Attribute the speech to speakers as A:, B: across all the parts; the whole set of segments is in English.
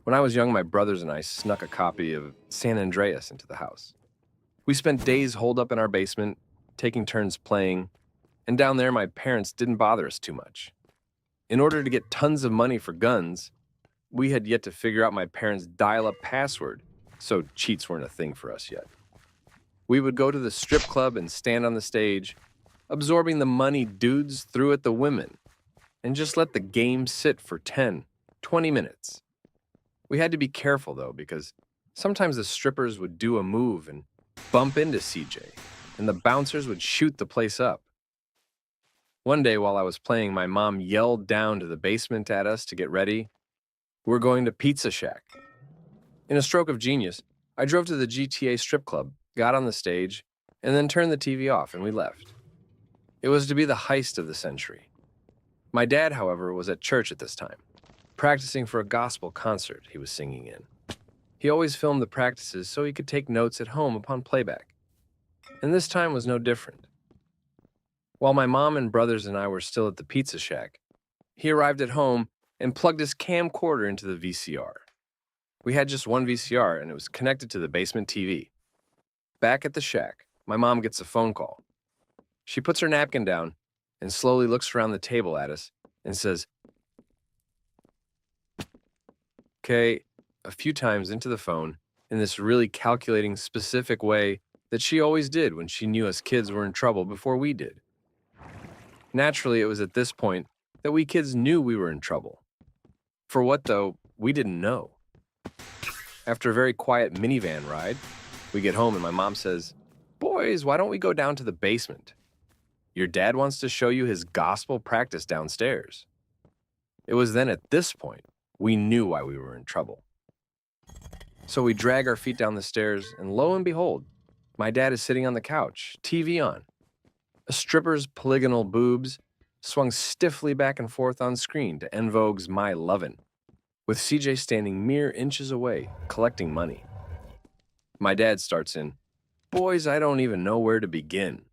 A: When I was young, my brothers and I snuck a copy of San Andreas into the house. We spent days holed up in our basement, taking turns playing, and down there my parents didn't bother us too much. In order to get tons of money for guns, we had yet to figure out my parents' dial-up password, so cheats weren't a thing for us yet. We would go to the strip club and stand on the stage, absorbing the money dudes threw at the women, and just let the game sit for 10, 20 minutes. We had to be careful, though, because sometimes the strippers would do a move and bump into CJ, and the bouncers would shoot the place up. One day while I was playing, my mom yelled down to the basement at us to get ready. We're going to Pizza Shack. In a stroke of genius, I drove to the GTA strip club, got on the stage, and then turned the TV off, and we left. It was to be the heist of the century. My dad, however, was at church at this time, practicing for a gospel concert he was singing in. He always filmed the practices so he could take notes at home upon playback. And this time was no different. While my mom and brothers and I were still at the Pizza Shack, he arrived at home and plugged his camcorder into the VCR. We had just one VCR and it was connected to the basement TV. Back at the shack, my mom gets a phone call. She puts her napkin down and slowly looks around the table at us and says, "Okay," a few times into the phone in this really calculating, specific way that she always did when she knew us kids were in trouble before we did. Naturally, it was at this point that we kids knew we were in trouble. For what, though, we didn't know. After a very quiet minivan ride, we get home and my mom says, "Boys, why don't we go down to the basement? Your dad wants to show you his gospel practice downstairs." It was then at this point we knew why we were in trouble. So we drag our feet down the stairs, and lo and behold, my dad is sitting on the couch, TV on. A stripper's polygonal boobs swung stiffly back and forth on screen to En Vogue's My Lovin', with CJ standing mere inches away, collecting money. My dad starts in, "Boys, I don't even know where to begin.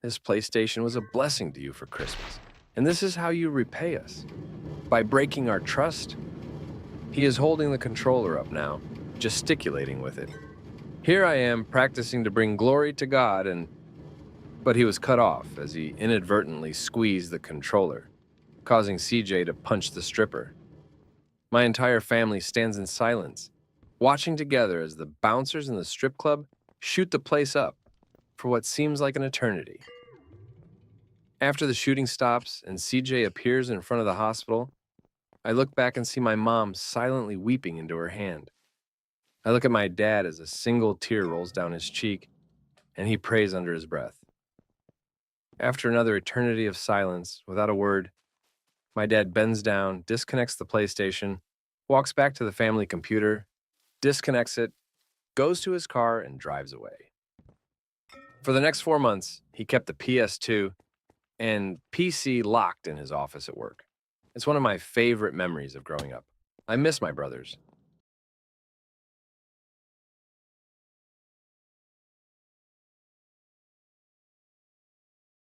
A: This PlayStation was a blessing to you for Christmas, and this is how you repay us. By breaking our trust." He is holding the controller up now, gesticulating with it. Here I am practicing to bring glory to God but he was cut off as he inadvertently squeezed the controller, causing CJ to punch the stripper. My entire family stands in silence, watching together as the bouncers in the strip club shoot the place up for what seems like an eternity. After the shooting stops and CJ appears in front of the hospital, I look back and see my mom silently weeping into her hand. I look at my dad as a single tear rolls down his cheek, and he prays under his breath. After another eternity of silence, without a word, my dad bends down, disconnects the PlayStation, walks back to the family computer, disconnects it, goes to his car, and drives away. For the next 4 months, he kept the PS2 and PC locked in his office at work. It's one of my favorite memories of growing up. I miss my brothers,